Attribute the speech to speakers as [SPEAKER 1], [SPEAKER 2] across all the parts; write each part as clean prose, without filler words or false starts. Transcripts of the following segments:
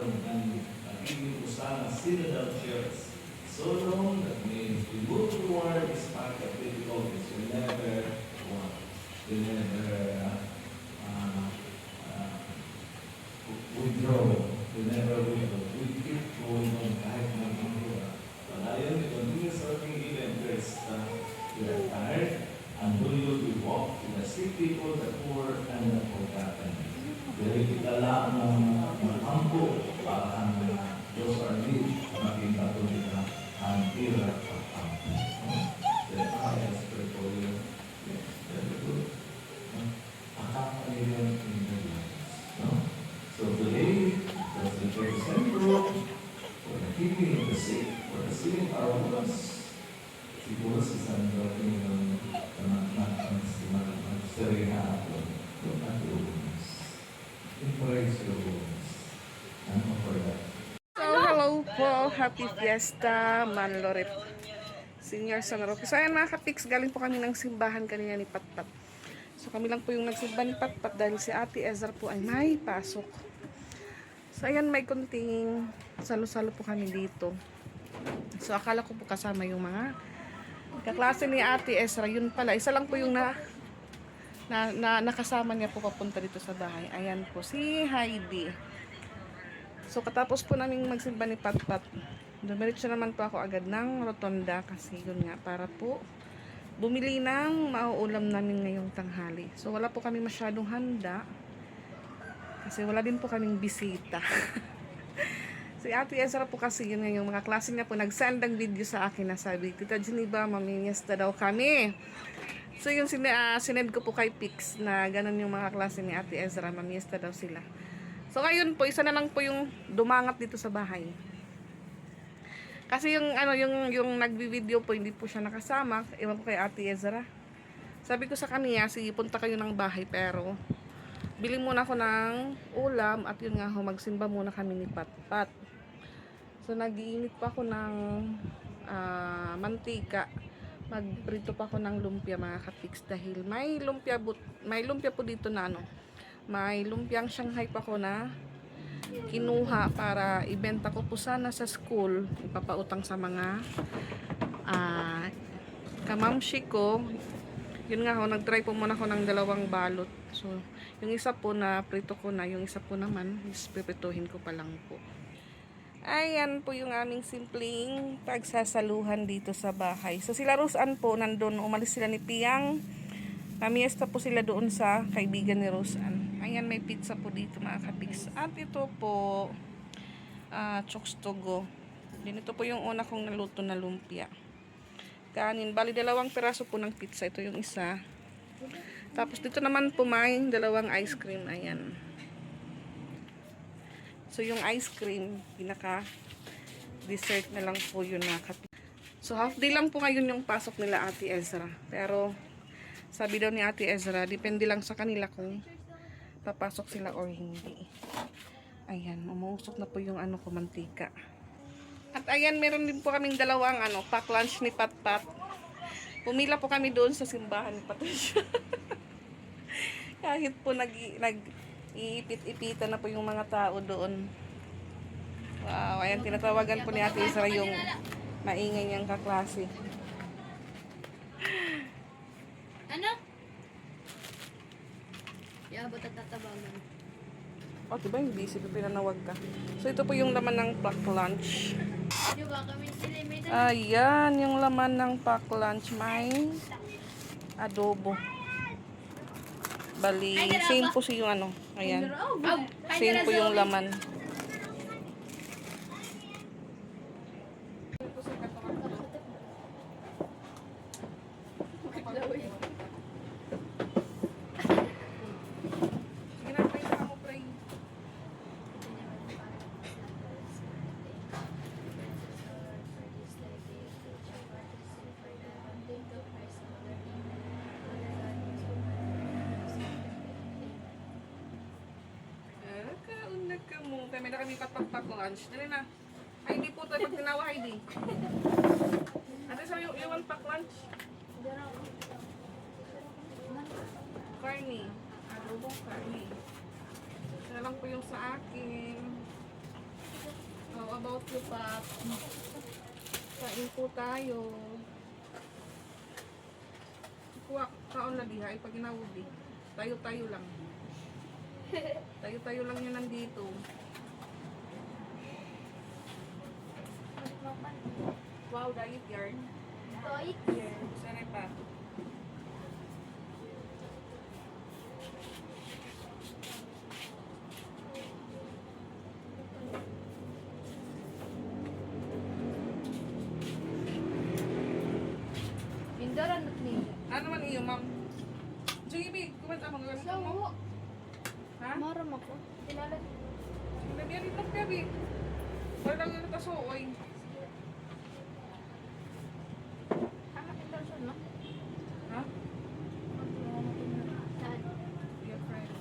[SPEAKER 1] ng nagiging usana synodal church. So long, that means we move toward this path of difficulties. We never uh, uh, withdraw. We never withdraw. We keep going on kahit magmamura. Palayan, we continue serving even first. We are tired and we walk to the sick people, the poor, and the forgotten. Dari kita lang maghampo para ang those are need maging patuloy na ang tira at paghampo. Then I ask for you. Yes, very good. Akapanilan in the lives. No? So today, that's the very central for the keeping of the sick, for the healing our wounds. Siguro sa sandal ng sering hapon, yung atulungs. Encourage your wounds. Ano for that?
[SPEAKER 2] So, hello po. Happy Fiesta, Manloret Senior San Roque. So, ayan mga ka-pics, galing po kami ng simbahan kanina ni Patpat. So, kami lang po yung nagsimba ni Patpat dahil si Ate Ezra po ay may pasok. So, ayan, may konting salo-salo po kami dito. So, akala ko po kasama yung mga kaklase ni Ate Ezra. Yun pala, isa lang po yung nakasama niya po papunta dito sa bahay. Ayan po, si Heidi. So, katapos po namin magsimba ni Patpat, dumiretso naman po ako agad ng rotonda kasi yun nga, para po bumili ng mauulam namin ngayong tanghali. So, wala po kami masyadong handa kasi wala din po kaming bisita. Si Ate Ezra po kasi yun nga, yung mga klase niya po nag-send ng video sa akin na sabi, Tita Geneva, mamimiesta daw kami. So, yung sinend ko po kay Pix na ganun yung mga klase ni Ate Ezra, mamimiesta daw sila. So, ngayon po, isa na lang po yung dumangat dito sa bahay. Kasi yung nagbi-video po, hindi po siya nakasama. Ewan ko kay Ate Ezra. Sabi ko sa kanya, sige, punta kayo ng bahay, pero bili muna ako ng ulam at yun nga ho, magsimba muna kami ni Patpat. So, nag-iinit pa ako ng mantika. Magprito pa ako ng lumpia, mga ka-fix, dahil may lumpia po dito na may lumpiang Shanghai pa ko na kinuha para ibenta ko po sana sa school, ipapautang sa mga kamamshi ko. Yun nga ho, nag-try po muna ako ng 2 balot. So, yung isa po na prito ko na, yung isa po naman is pipituhin ko pa lang po. Ayan po yung aming simpleng pagsasaluhan dito sa bahay. So, sila Roseanne po nandun, umalis sila ni Piang. Pamiesta po sila doon sa kaibigan ni Roseanne. Ayan, may pizza po dito, mga ka-pics. At ito po, chokes to go. Din ito po yung una kong naluto na lumpia. Kanin, bali 2 piraso po ng pizza. Ito yung isa. Tapos dito naman po may 2 ice cream. Ayan. So, yung ice cream, pinaka-dessert na lang po yun, mga ka-pics. So, half day lang po ngayon yung pasok nila Ate Ezra. Pero, sabi daw ni Ate Ezra, depende lang sa kanila kung papasok sila or hindi. Ayan, umuusok na po yung ko, mantika. At ayan, meron din po kaming 2 pack lunch ni Patpat. Pumila po kami doon sa simbahan ni Patricia. Kahit po nag-iipit-ipitan na po yung mga tao doon. Wow, ayan, tinatawagan po ni Ate Ezra yung maingay niyang kaklase.
[SPEAKER 3] Ano? Yabot at tatabangan.
[SPEAKER 2] Oh, diba yung busy pa pinanawag ka. So, ito po yung laman ng pack lunch.
[SPEAKER 3] Diba kami sila may
[SPEAKER 2] Ayan, yung laman ng pack lunch. May adobo. Bali, same po siya yung Ayan. Same po yung laman. Kaunag ka mo. Kami na kami patpagpak lunch. Dali na. Ay, hindi po tayo pag tinawa, Heidi. Ate, sa yung pack lunch? Carne. Adobong carne. Isa lang po yung sa akin. about you, Pat? Kain po tayo. Kuha kaon na diha, pag ginawudi. Tayo-tayo lang. Tayo-tayo lang yun nandito. Wow, diet yarn.
[SPEAKER 3] Toy.
[SPEAKER 2] Yeah, sana pa.
[SPEAKER 3] Indaran at niya.
[SPEAKER 2] Ano man iyo, ma'am? Sige, Bi, kumanta mo. Gamit mo.
[SPEAKER 3] Sawo.
[SPEAKER 2] Ha?
[SPEAKER 3] Maram ako. Kilala.
[SPEAKER 2] Nabiyan ito ka, Bi. Wala lang yung kasuoy.
[SPEAKER 3] Hama indarsan no?
[SPEAKER 2] Ha?
[SPEAKER 3] Saan?
[SPEAKER 2] Dear friend.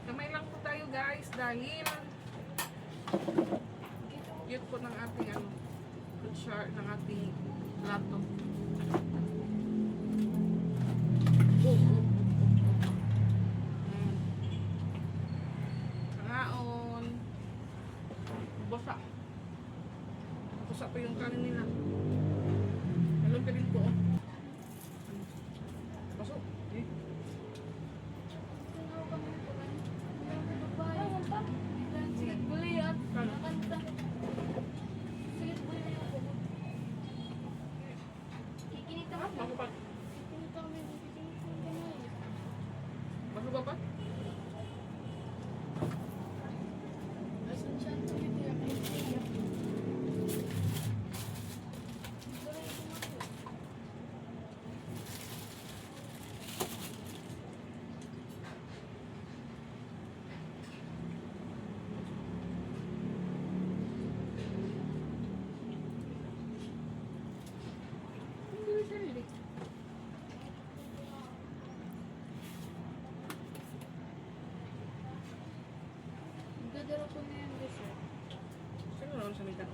[SPEAKER 2] Kamay lang po tayo, guys, dahil cute po ng ating good shot ng ating plato. Kangaon. Basa. Basa pa yung kanin nila. Alam ka din po. Pasok. Eh.
[SPEAKER 3] Sige, buli at nakanta. Sige, buli na ako. Ikinita mo.
[SPEAKER 2] Bago pa.
[SPEAKER 3] Ikinita mo.
[SPEAKER 2] Bago ba pa?
[SPEAKER 3] Asan siya? Ito yung kaya. Dadara ko na yung dessert.
[SPEAKER 2] Sino naman sa mitan?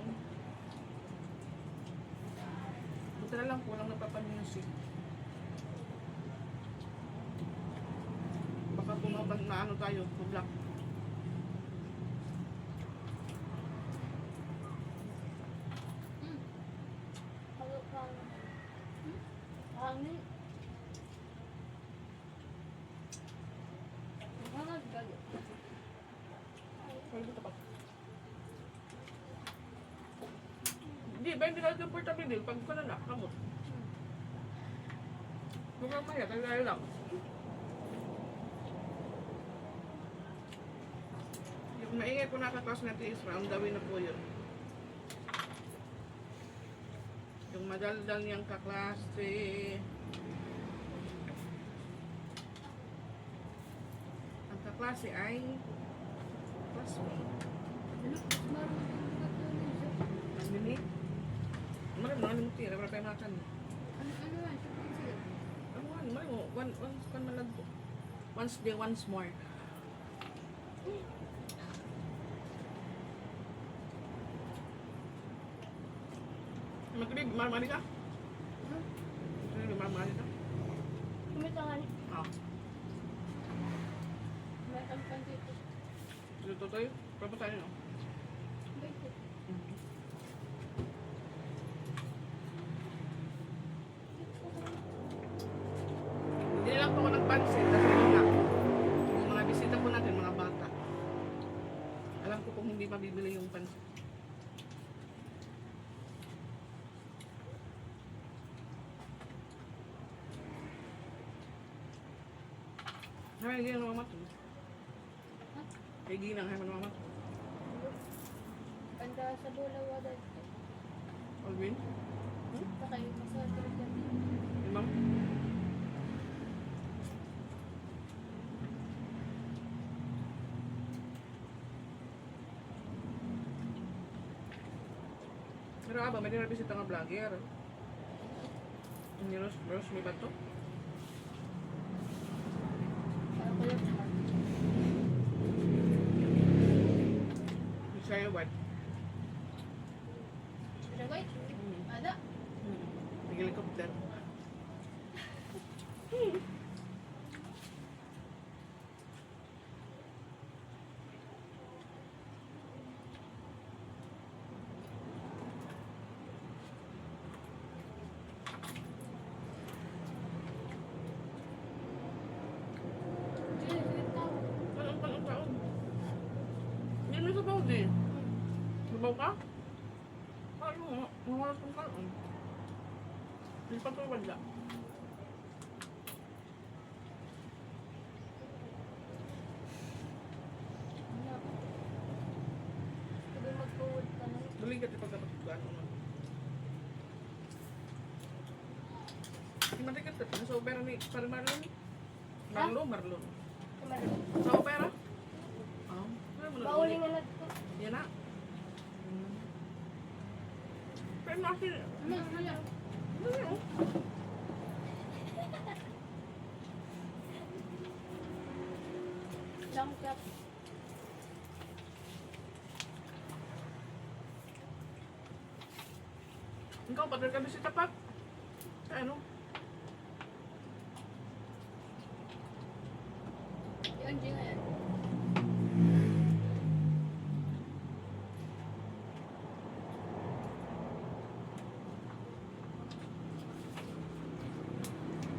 [SPEAKER 2] Buta na lang po lang napapamusic. Baka pumabag na ano tayo, mag-block.
[SPEAKER 3] Hangin. Ano gago?
[SPEAKER 2] Pwede ito pa. Hindi, ba hindi ka comfortable din pag ko na na, kamot. Huwag kang maya, tayo lang. Yung maingay po nakaklas natin is round the way na po yun. Yung madaldal niyang kaklase. Ang kaklase ay classmate. Ang mini. Marami na alam mo tira, para tayo makan. Ano mo, once kan malag po. Once day, once more. Magkali, marmari ka? Magkali, marmari ka?
[SPEAKER 3] Kumitangan.
[SPEAKER 2] Ah,
[SPEAKER 3] May kampan dito.
[SPEAKER 2] dito tayo. Papa tayo, no?
[SPEAKER 3] Dito.
[SPEAKER 2] Hindi na lang po ako nagpansin kasi yun nga, yung mga bisita po natin, mga bata. Alam ko kung hindi mabibili yung pansin. Hay, hindi na mamato. Hay, hindi na, hay, mamato.
[SPEAKER 3] Panda sa bola wala dito.
[SPEAKER 2] Alvin?
[SPEAKER 3] Saka yung masarap dyan.
[SPEAKER 2] Imam? Pero ba, may dinabisita nga vlogger. Ni Rose, may bato?
[SPEAKER 3] Parang ko lang siya.
[SPEAKER 2] Sa'yo, what?
[SPEAKER 3] Pero wait. Ada.
[SPEAKER 2] Nag-helicopter. Ano sa baw din? Sabaw ka? Ano nga? Nawala pang kaon. Hindi pa ito wala.
[SPEAKER 3] Ano? Sabi mag-forward ka na.
[SPEAKER 2] Daligat ipagdapat ko ano man. Hindi matikat ka. Nasa opera ni Marlon? Marlon.
[SPEAKER 3] Kamari.
[SPEAKER 2] Sa opera? Oo. Ano mo na?
[SPEAKER 3] Mauli nga na ito.
[SPEAKER 2] Yan na. Pero nakin.
[SPEAKER 3] Ano? Ano?
[SPEAKER 2] Ano?
[SPEAKER 3] Long cap.
[SPEAKER 2] Ikaw, patal kami si Tapat. Sa ano?
[SPEAKER 3] Yung G nga yan.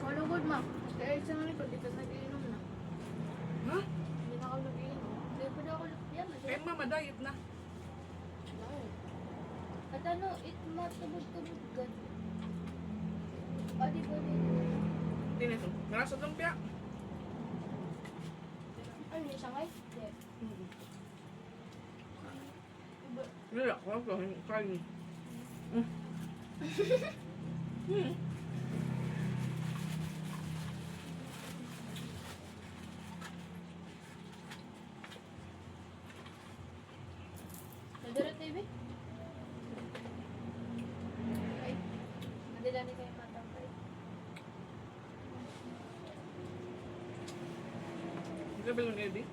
[SPEAKER 3] Kalugod, ma. Kaya isang ano ko, dito nag-iinom na.
[SPEAKER 2] Ha?
[SPEAKER 3] Hindi na ako nag-iinom. Hindi pa daw ako yan.
[SPEAKER 2] Kaya mama, diet na.
[SPEAKER 3] At ano, it matubod-tubod ka. Di ba
[SPEAKER 2] Hindi na ito. Marasa lumpia.
[SPEAKER 3] ano yung sangay? Hindi. Iba.
[SPEAKER 2] Wala ko. Kain.
[SPEAKER 3] Nadarat TV? Ay, madalani kayo matangkay.
[SPEAKER 2] Hindi ka ba yung Eddie?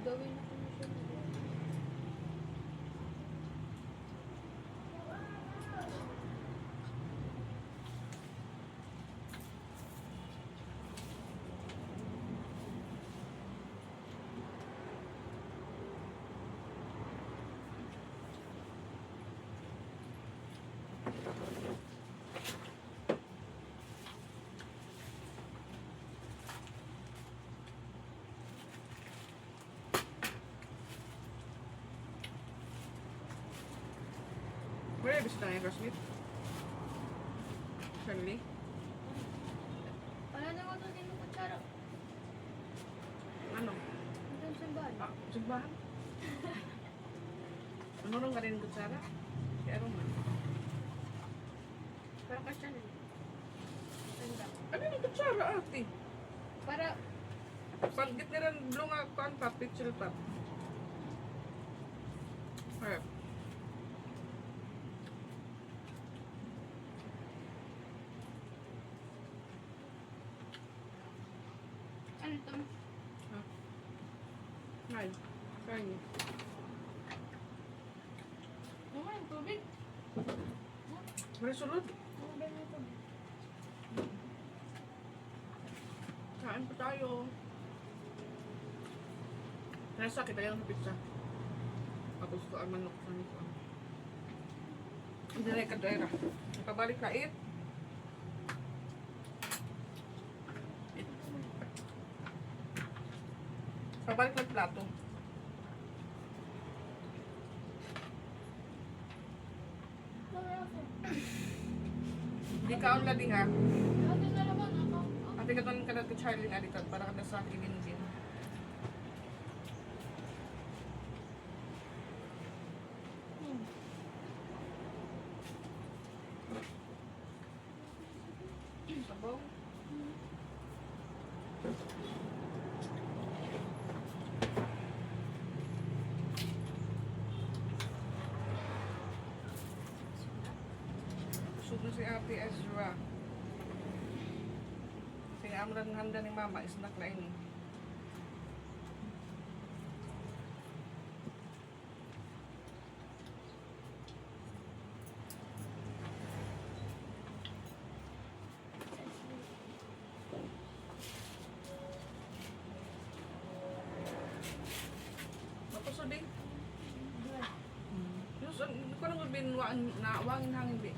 [SPEAKER 3] Gawin na ko na siya.
[SPEAKER 2] Wala bisa tayo Rosmith? Shirley?
[SPEAKER 3] Wala na ako doon din ng kutsara.
[SPEAKER 2] Ano?
[SPEAKER 3] Doon sa bahay.
[SPEAKER 2] Ah, simbahan? Ano nung ka rin kutsara? Kaya man.
[SPEAKER 3] Para kasya na. Tanda.
[SPEAKER 2] Ano yung kutsara ate?
[SPEAKER 3] Para,
[SPEAKER 2] Panggit nila blue nga kuan pa, pitchel pa. Ay.
[SPEAKER 3] ano ito?
[SPEAKER 2] Ay. Kain.
[SPEAKER 3] Mama, yung tubig.
[SPEAKER 2] Resolute.
[SPEAKER 3] Ano ba yung tubig?
[SPEAKER 2] Kain pa tayo. Nasa kita yung pizza. Tapos ko ang manok sa nito. Hindi na ikadera. Nakabalik na it. Pabalik ng plato. Hindi ka on ladi ha.
[SPEAKER 3] Ate na naman ako.
[SPEAKER 2] Ate ka doon ka na kay Charlie na dito para ka na sa akin din. Sabaw. Ate Ezra. Kasi amran handa ni Mama, snack na ini. Tapos din. Yung ko nang binwaan na wangin hangin di.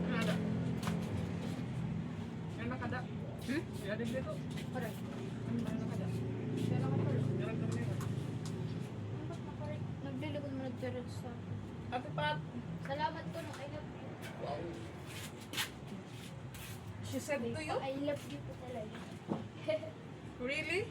[SPEAKER 2] Ano ada? Enak ada? Ya ada dito.
[SPEAKER 3] Correct.
[SPEAKER 2] Ano ada?
[SPEAKER 3] Pero ako pala.
[SPEAKER 2] Meron kami dito.
[SPEAKER 3] Ba't na-correct? Naglilikod mo nag-direct sa akin.
[SPEAKER 2] Ate Pat,
[SPEAKER 3] Salamat ko nung I love you.
[SPEAKER 2] she said to you?
[SPEAKER 3] I love you po talaga.
[SPEAKER 2] Really?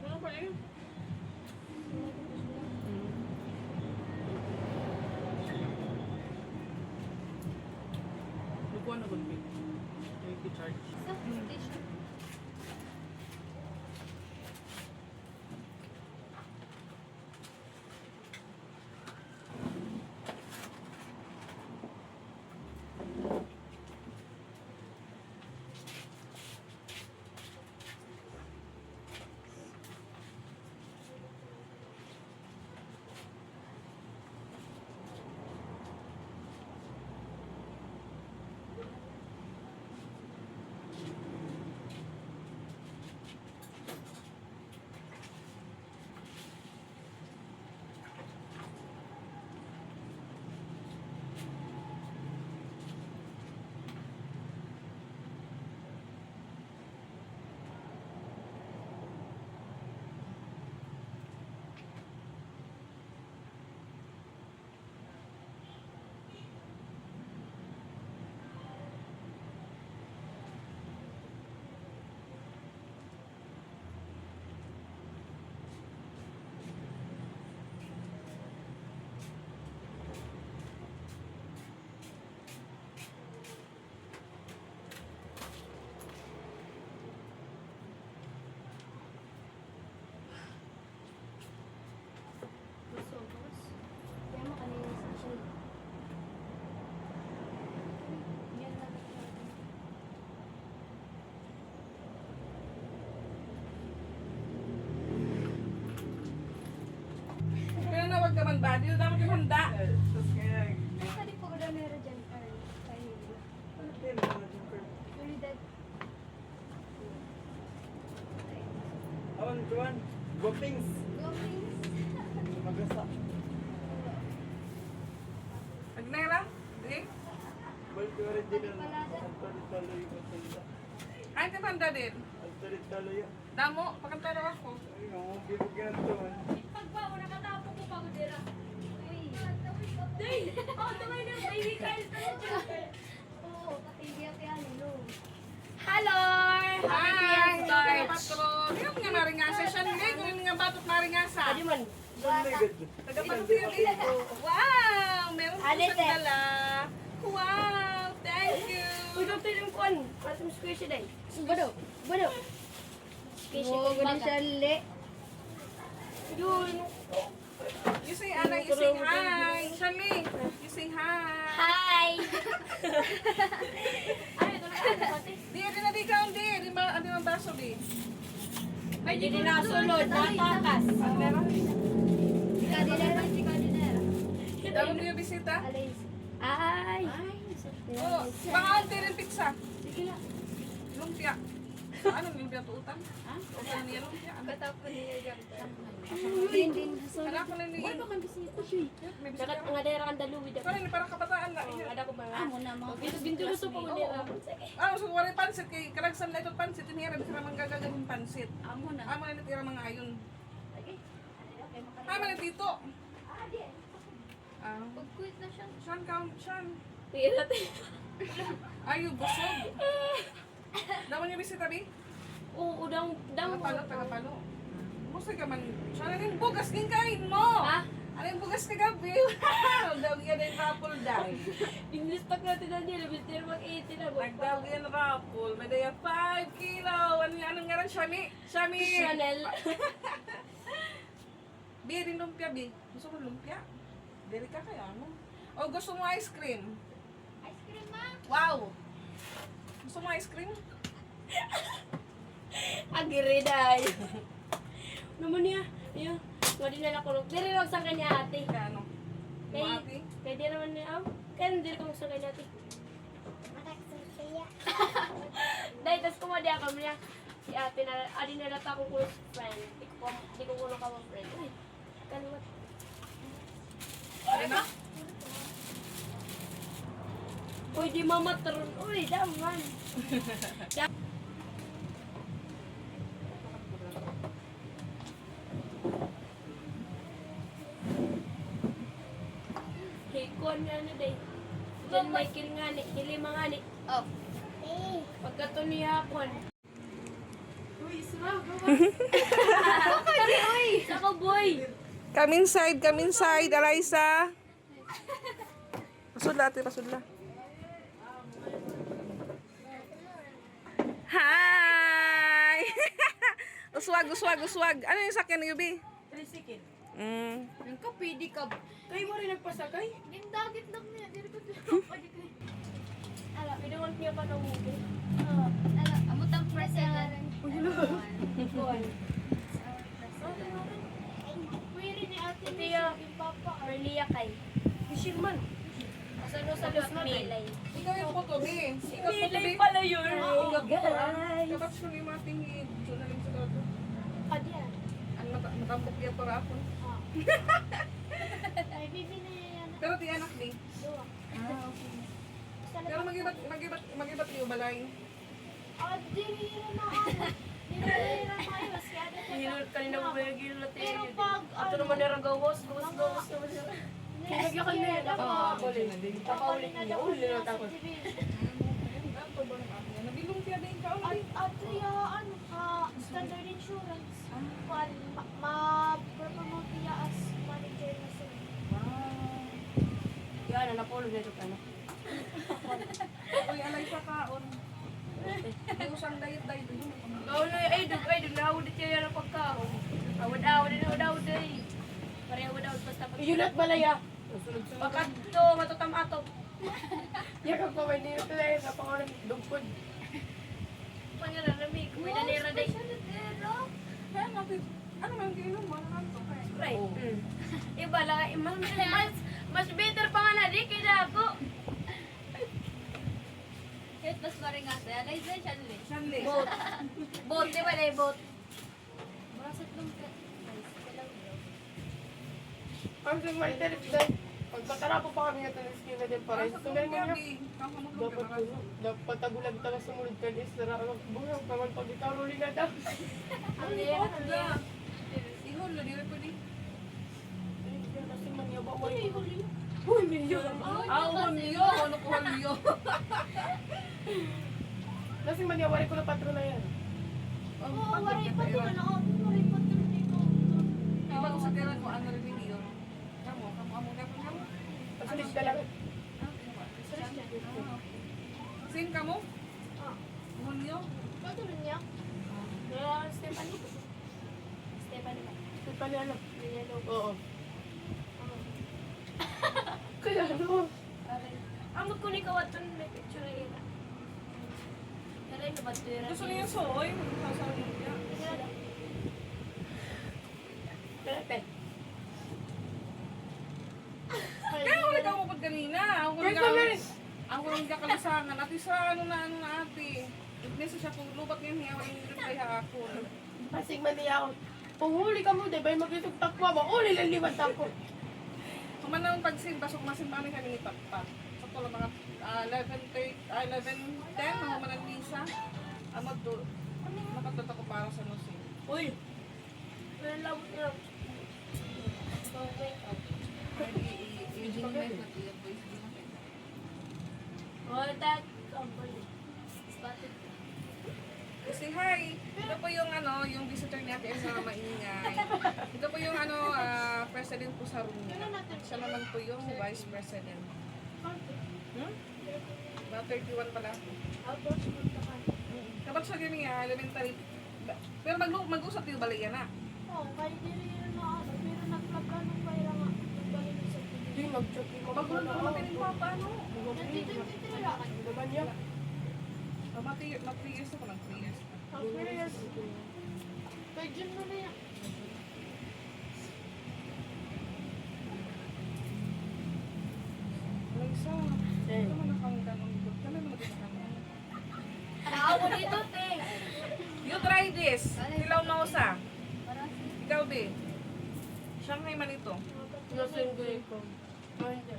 [SPEAKER 2] Ano pa yun? Lukuan na good bit. Thank you, Charge.
[SPEAKER 3] Sa station. Sobras. Kaya mo kanina sa siya. Yan na.
[SPEAKER 2] Kaya na wag ka man ba? Dito dapat yung handa. Tapos kaya...
[SPEAKER 3] Basta di po ko daw meron dyan. Ay, kayo. Really dead.
[SPEAKER 4] Awan, Juan. Gopings.
[SPEAKER 3] Go, please.
[SPEAKER 4] Magasa.
[SPEAKER 2] Agnera? Di?
[SPEAKER 4] Balik ka rin din ang tali-taloy ko sila.
[SPEAKER 2] Ay, di handa din.
[SPEAKER 4] Ang tali-taloy.
[SPEAKER 2] Damo, pakantaro ako.
[SPEAKER 4] Ay, ang bibigyan to.
[SPEAKER 3] Pagbago, nakatapo ko pag dira. Uy. Day! Oh, tumay na. Baby Kyle talaga. Oo, katigyan kaya nilo. Hello!
[SPEAKER 2] Hi! Hi, patron. Yung nga maringasa siya nila. Kung nga batot maringasa.
[SPEAKER 4] man. Sumligad.
[SPEAKER 2] Tagapagpili dito. Wow! Meron po
[SPEAKER 3] Alite.
[SPEAKER 2] siyang dala. Wow! Thank you!
[SPEAKER 3] Udah film kon, pasang squishy day. Bado, bado. Squishy ko gani sali. Yun.
[SPEAKER 2] You say, Ana, you sing hi. Shami, you sing hi.
[SPEAKER 3] Hi. Ay, ito na pati.
[SPEAKER 2] Di, di ka, di. Di ba, ano yung baso, di?
[SPEAKER 3] Ay, di na sulod, natakas.
[SPEAKER 2] Meron?
[SPEAKER 3] Ika dinera, ika dinera.
[SPEAKER 2] Dalo mo yung bisita?
[SPEAKER 3] Alis. Ay.
[SPEAKER 2] Oo, baka ante rin pizza.
[SPEAKER 3] Sige na.
[SPEAKER 2] Lumpia. Sa ano, yung pinatuutan? Ha? Tuutan niya lumpia. Ano?
[SPEAKER 3] Katapos niya ganda.
[SPEAKER 5] Din.
[SPEAKER 2] Anak ko na ni...
[SPEAKER 5] Wala kan bisita siya.
[SPEAKER 2] May bisita
[SPEAKER 5] Dakat
[SPEAKER 2] ka.
[SPEAKER 5] nga dera kan daluwi da.
[SPEAKER 2] Parang parang kabataan na.
[SPEAKER 5] Ada ko ba?
[SPEAKER 3] Amo na mga
[SPEAKER 5] Ginto gusto ko dera.
[SPEAKER 2] Ano, so wala pansit kay karagsan na ito pansit. Tinira sila manggagagawin pansit.
[SPEAKER 3] amo na.
[SPEAKER 2] Amo na natira mga ayon. Amo na dito. Ah,
[SPEAKER 3] Pag-quit na siya.
[SPEAKER 2] Sean, count, Sean.
[SPEAKER 5] Tira te.
[SPEAKER 2] Ayaw, busog. Daman niyo bisita, Bi?
[SPEAKER 5] Oo, dang
[SPEAKER 2] Tagapalo. Gusto ka man. Sean, ano yung bugas ng kain mo?
[SPEAKER 5] Ha?
[SPEAKER 2] Ano yung bugas ka gabi? Wow! Daw yan yung raffle dahil.
[SPEAKER 5] English tak natin na nila, Mr. Mag-80 na ba?
[SPEAKER 2] Nagdaw yan raffle. May daya 5 kilo. Anong nga rin, Shami? Shami!
[SPEAKER 5] Chanel.
[SPEAKER 2] Bi, rin lumpia, Bi. Gusto mo lumpia? Dili ka kaya, ano? O gusto mo ice cream?
[SPEAKER 3] Ice cream ma.
[SPEAKER 2] Wow! Gusto mo ice cream?
[SPEAKER 5] Agiri day. Naman niya. Ayun. Nga din na ko. Diri lang sa kanya ate.
[SPEAKER 2] Kaya ano?
[SPEAKER 5] Kay,
[SPEAKER 2] Mo ate?
[SPEAKER 5] kay di naman niya. Kaya hindi ko sa kanya ate. Dahil tas kumadi ako niya. Si ate na, adi na lata akong close friend. Di ko kuno ka mo friend. Uy, kanumat.
[SPEAKER 2] Ano na?
[SPEAKER 5] Uy, di mama taron. Uy, daman. Hikon nga ni day. John Michael nga ni. Hilima nga ni.
[SPEAKER 3] Oh.
[SPEAKER 5] Pagkato niya akon. Uy, isma. Saka boy.
[SPEAKER 2] Come inside, Eliza. Pasudla, ate, pasudla. Hi! uswag. Ano yung sakyan ni Yubi?
[SPEAKER 5] Tricycle.
[SPEAKER 2] Mm.
[SPEAKER 5] Yung kape, di ka. Kayo mo rin nagpasakay?
[SPEAKER 3] Gindagit lang niya. Dili ko dili. Pwede ko.
[SPEAKER 5] Ala, pinawag niya pa ng movie.
[SPEAKER 3] Ala, amutang president.
[SPEAKER 5] Hikon.
[SPEAKER 3] Pwede ni ate
[SPEAKER 5] Ito
[SPEAKER 3] ni
[SPEAKER 5] yung
[SPEAKER 3] yung papa.
[SPEAKER 5] Perlia kay. Fishman. Asano sa los Milay.
[SPEAKER 2] Ikaw yung photo, Bi. Ikaw yung photo, Bi.
[SPEAKER 5] pala yun.
[SPEAKER 2] Guys. Kapag siya yung mga tingin. Siya na rin sa dato.
[SPEAKER 5] Adiyan.
[SPEAKER 2] Ang matambok niya para ako.
[SPEAKER 3] Ay, bibi na yan.
[SPEAKER 2] Pero ti anak, Bi.
[SPEAKER 3] Dua.
[SPEAKER 2] Pero magibat niyo balay.
[SPEAKER 3] Ah, dili na ano. Dili na maayos. Kaya di ko
[SPEAKER 5] Hinul kanina mo ba yung ginulate
[SPEAKER 3] Pero
[SPEAKER 5] yun?
[SPEAKER 3] pag,
[SPEAKER 5] Ato
[SPEAKER 3] ano,
[SPEAKER 5] naman nang gawas naman siya. Nagyakan na yan. Nakakabali. Kakaulit niya. Uli na tapos.
[SPEAKER 2] Nabilumpia din ka, Bi.
[SPEAKER 3] At ano ka, standard insurance. Ma-promote niya as manager na sila.
[SPEAKER 5] Yan, napulog na ito ka na.
[SPEAKER 2] Uy, alay sa kaon. Hindi usang dayet-dayet.
[SPEAKER 5] Gawin na ay dug, nahawad ito yan ang pagkaon. Awad-awad ay. Pare awad-awad basta pag... Iyunat balaya. Pagkat to, matutam-atop. Yakap pa may nito na yun, napangalan dugpod. Pangyararamig, may nanira day.
[SPEAKER 2] Kaya natin, ano man ginom mo? Nangantok eh.
[SPEAKER 5] Right. Iba lang, mas better pa nga na di, kaya ako.
[SPEAKER 3] Kahit mas maringas. Alay dyan siya nila.
[SPEAKER 2] Sanli.
[SPEAKER 5] Boat, di ba na boat?
[SPEAKER 3] Marasat lang ka.
[SPEAKER 6] Ang sa may terip dahil, pagpatarapo pa kami nga ng skin na din para sa tuloy niya. Dapat tagulag talaga sumunod ka din sa rarang buhay. Kaman pag ikaw ruli na daw.
[SPEAKER 5] Ano yan? Ano yan?
[SPEAKER 2] Ihon, lali rin pwede.
[SPEAKER 6] Kasi manyaba mo.
[SPEAKER 5] Uy, milyon.
[SPEAKER 2] Ah, hulyo. Ano ko hulyo?
[SPEAKER 6] Kasi manyawari ko na patro na yan.
[SPEAKER 3] Oo, waray pa din. Waray pa din dito.
[SPEAKER 2] Iba ko sa tira ko, ano rin yun. Kamu kamu.
[SPEAKER 6] Pagsulit ka lang.
[SPEAKER 2] Same ka mo? Hulyo?
[SPEAKER 3] Patuloy niya.
[SPEAKER 5] Stephanie. Stephanie ba?
[SPEAKER 6] Ito pa niya alam.
[SPEAKER 5] Yellow.
[SPEAKER 6] Oo. Kaya ano?
[SPEAKER 5] Amot ko ni kawaton may picture yun. Naray na ba ito yun?
[SPEAKER 2] Gusto niya soy? Sasabi niya.
[SPEAKER 6] Pepe.
[SPEAKER 2] Kaya ako nagkamupad kanina. Ako
[SPEAKER 6] Wait a minute!
[SPEAKER 2] Ang walang kakalisangan. Ate sa ano na ate. Minsan siya kung lubat ngayon niya, yung kaya ako.
[SPEAKER 6] Pasig man niya ako. Kung huli ka mo, di ba yung mag-isog takwa mo, uli lang liwat ako.
[SPEAKER 2] Kumanang pagsimba, so masimba kami kami ni Papa. So ko lang mga 11:10, mga manang misa. Amo to, nakatata ko para sa nusi.
[SPEAKER 5] Uy! Meron lang na. Oh, that. Spotted.
[SPEAKER 2] Kasi hi, ito po yung ano, yung visitor ni Ate Elsa na maingay. Ito po yung ano, president po sa room niya. Siya naman po yung vice president. Hmm? About 31 pala. Kapag siya ganyan nga, elementary. Pero mag-usap yung balaya na.
[SPEAKER 6] Di, nag-choking mo.
[SPEAKER 2] Bago lang naman yung papa, ano?
[SPEAKER 6] Naman niya.
[SPEAKER 2] Mag 3 years ako lang, 3 years.
[SPEAKER 6] Ang curious. Kaya dyan mo na yan.
[SPEAKER 2] Alexa, ito man akong ganun. Kami mo din kami.
[SPEAKER 5] Naawa dito, te.
[SPEAKER 2] You try this. Hilaw mausa. Ikaw, be. Shanghai man ito.
[SPEAKER 6] Nasaan ko ikaw? Ay, hindi.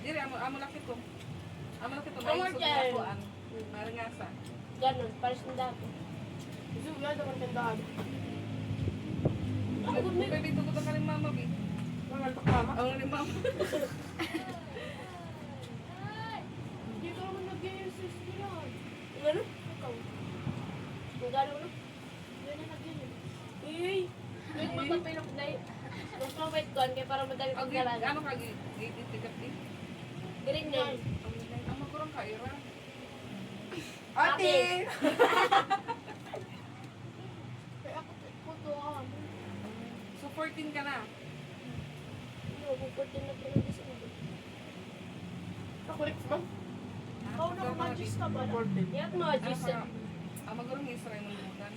[SPEAKER 2] Diri, amo laki to. Amo laki to.
[SPEAKER 5] Amo
[SPEAKER 2] May
[SPEAKER 5] dyan.
[SPEAKER 2] sugakuan. Marangasa.
[SPEAKER 5] Ganon, pares ng dati.
[SPEAKER 6] Gusto ko yan naman tandaan.
[SPEAKER 2] Baby, tugot ka rin mama, be.
[SPEAKER 6] Mga takama.
[SPEAKER 2] Ang rin mama.
[SPEAKER 6] Hindi ka naman nag-i-insist yan.
[SPEAKER 5] Ano? Kung gano'n no? Uy! Wait, magpapilok na yun. Mas mabait ko, kaya para madali
[SPEAKER 2] Ang
[SPEAKER 5] pagdalaga.
[SPEAKER 2] ano ka, gitikat di?
[SPEAKER 5] Green name.
[SPEAKER 2] Ang magkurang ka, Ira.
[SPEAKER 5] Ate!
[SPEAKER 6] Kaya ako putuan.
[SPEAKER 2] So 14 ka na.
[SPEAKER 5] Ano, pupuntin na pinag sa mga.
[SPEAKER 6] Ako, next ba?
[SPEAKER 2] Ikaw na magis ka ba?
[SPEAKER 5] Yak mo, Jason.
[SPEAKER 2] Ang magkurang Israel mo lutan.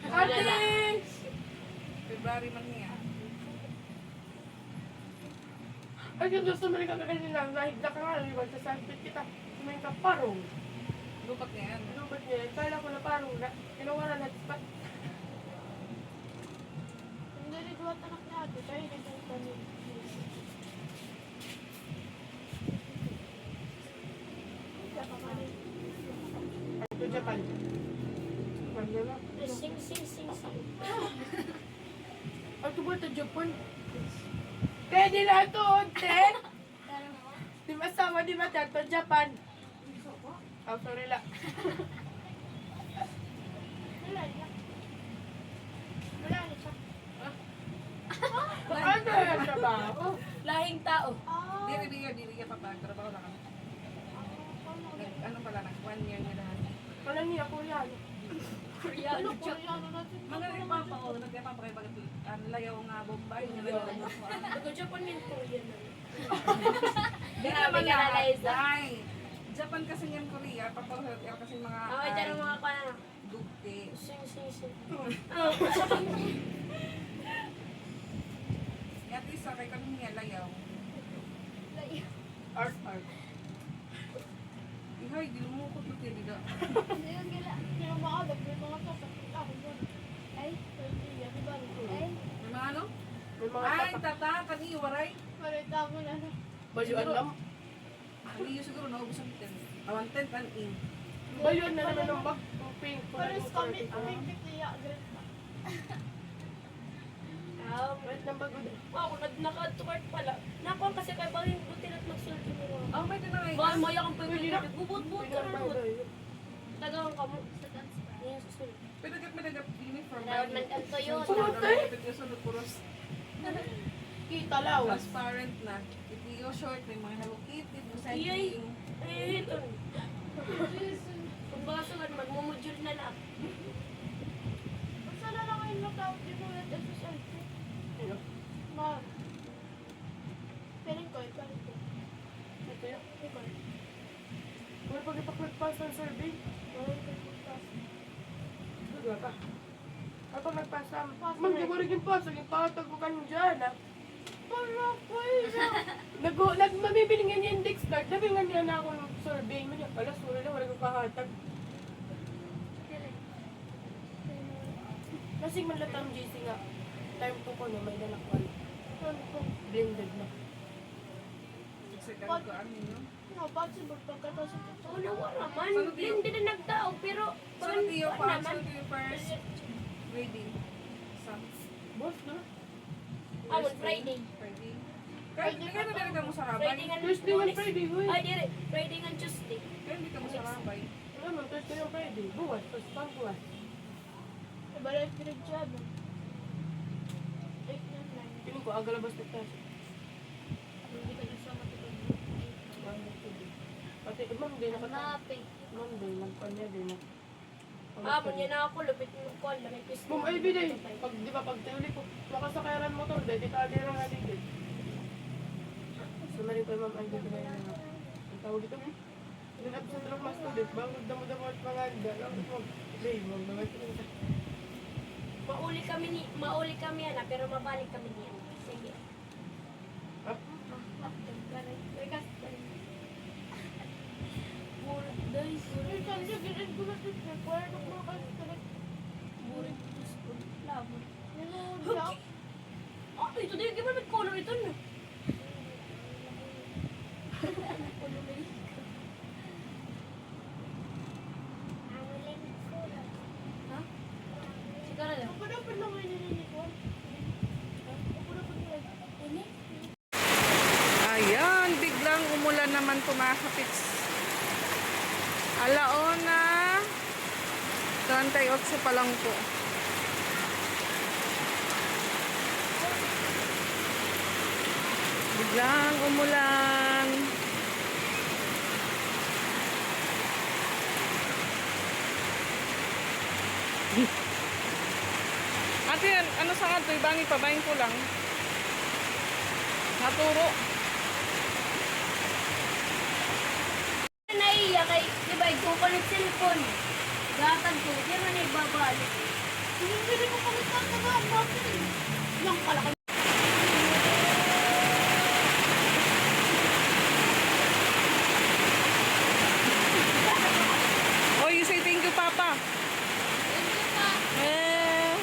[SPEAKER 5] Ate!
[SPEAKER 2] February man niya.
[SPEAKER 6] Ay, yung gusto mo rin ka kanina, nahigla ka nga, liwan sa sampit kita. Kumain ka parong.
[SPEAKER 2] Lupat niya yan.
[SPEAKER 6] Ano ba't niya? Kala ko na parong na. Ginawa na natin.
[SPEAKER 3] Hindi rin duwat anak niya ate, kaya hindi ko kami.
[SPEAKER 6] Ito Japan. Wala na.
[SPEAKER 5] Sing, sing, sing, sing.
[SPEAKER 6] Ito ba ito Japan? Pwede na ito, te! Di ba sama, di ba ito Japan? Oh, sorry la.
[SPEAKER 3] Wala niya. Wala niya siya.
[SPEAKER 6] Ano yan siya ba? Oh,
[SPEAKER 5] Lahing tao.
[SPEAKER 3] Ah,
[SPEAKER 2] Diri ka pa trabaho na kami. Ano pala, 1 year niya lahat.
[SPEAKER 6] wala niya ako yan.
[SPEAKER 5] Koreano,
[SPEAKER 3] ano Koreano natin?
[SPEAKER 2] Mga nagpapa o nagpapa kayo bagat layaw nga Bombay nga layaw.
[SPEAKER 5] Nag-Japan yun, Korean na.
[SPEAKER 2] Di
[SPEAKER 5] Grabe
[SPEAKER 2] naman
[SPEAKER 5] ka na,
[SPEAKER 2] lahat.
[SPEAKER 5] Liza.
[SPEAKER 2] Ay, Japan kasi yan Korea, papahulat yan kasi mga
[SPEAKER 5] Okay, dyan ang mga kana.
[SPEAKER 2] dugte.
[SPEAKER 5] Sing, sing, sing.
[SPEAKER 2] At least kay kami nga layaw.
[SPEAKER 6] Art.
[SPEAKER 2] Ihay, di lumukot mo tila.
[SPEAKER 3] Hindi yung gila.
[SPEAKER 6] Kaya maalag, may mga sasakit ako doon.
[SPEAKER 3] Ay,
[SPEAKER 6] Hindi, di ba?
[SPEAKER 3] ay.
[SPEAKER 2] May mga ano?
[SPEAKER 6] May mga
[SPEAKER 2] Ay,
[SPEAKER 6] tatak.
[SPEAKER 2] tata, kani, waray.
[SPEAKER 3] Parita mo na na.
[SPEAKER 6] Bayuan lang.
[SPEAKER 2] Kani siguro naubos ang 10. Awan 10 kan in.
[SPEAKER 6] Bayuan na naman ang bag. Ang pink.
[SPEAKER 3] Pares kami, pink niya, great na.
[SPEAKER 6] Wait ng bago din.
[SPEAKER 5] Wow, naka-tukart pala. Nakuha kasi kay Bangin, buti na't magsulti mo nga.
[SPEAKER 2] Oh, may tinangay.
[SPEAKER 5] Baka maya kang pwede. Bubut-but ka na naman.
[SPEAKER 6] Pwede
[SPEAKER 5] Tagawan ka mo. Yan susunod.
[SPEAKER 2] Pinagat uniform.
[SPEAKER 5] Development kanto yun.
[SPEAKER 2] Sunod puros.
[SPEAKER 6] Kita law.
[SPEAKER 2] Transparent na. Itiyo short, may mga Hello Kitty,
[SPEAKER 5] Iyay.
[SPEAKER 2] design.
[SPEAKER 5] Ay, ito. Kung baka man, magmumudule na lang.
[SPEAKER 3] Basta na lang kayo matawag din mo at SSLC.
[SPEAKER 6] Ano?
[SPEAKER 3] Ma. Piling ko, piling ko.
[SPEAKER 6] Ito yun.
[SPEAKER 3] Ikaw.
[SPEAKER 6] Wala pag ipag-pass ng survey.
[SPEAKER 3] Wala ko yung taas.
[SPEAKER 6] Wala ka. Kapag nagpasa, ma'am, di mo rin yung pass. Yung patag ko kanyo dyan, ha? ako nagmamibili nga niya index card. Sabi nga niya na ako ng survey mo niya. Alas, wala na, wala ko kahatag. Kasi manlatang GC nga. Time to ko no, may danak ko. Blended na.
[SPEAKER 5] Oo na, wala man. Hindi na nagtaog, pero wala naman.
[SPEAKER 6] Boss na.
[SPEAKER 5] Amon, Friday. Friday nga
[SPEAKER 6] Thursday and Friday, huy.
[SPEAKER 5] Ay, dire. Friday nga Tuesday.
[SPEAKER 6] Wala man, Thursday and Friday. Buwas, tapos pang buwas.
[SPEAKER 3] Balik direct job.
[SPEAKER 6] Piling ko, aga labas na tayo.
[SPEAKER 3] Hindi ka na sa matutulog.
[SPEAKER 6] Pati, Monday na kata.
[SPEAKER 3] Hanapin.
[SPEAKER 6] Monday, nagpanya din na.
[SPEAKER 5] Amon, yan ako. Lupit mo ko. Lamay pisto.
[SPEAKER 6] Kung ay biday, pag di ba pag tayo ko, makasakayaran motor, dahil di ka adira nga din. Sumarin ko yung ma'am, ay di ba yan nga. Ang tawag ito, absent lang mas tulit, bangod damo-damo at mga anda, lang ito, day, mga ito.
[SPEAKER 5] Mauli kami yan, pero mabalik kami niyan. Sige.
[SPEAKER 6] Ah?
[SPEAKER 5] Oh, ito din. Gimana may color ito na? Ha? Sigara lang.
[SPEAKER 2] Ayan, biglang umulan naman po mga kapits. Alauna, 38 pa lang po. Biglang umulan. Ate, ano sa ato? Ibangi pa, bayin ko lang. Naturo.
[SPEAKER 5] Naiya kay, di ba, ito ko ng cellphone. Gatag ko, di man ibabalik. Hindi ko kami tatagaan, bakit? Yung kalaki.
[SPEAKER 2] Oh, you say thank you, Papa.
[SPEAKER 3] Thank you, pa.
[SPEAKER 2] Eh.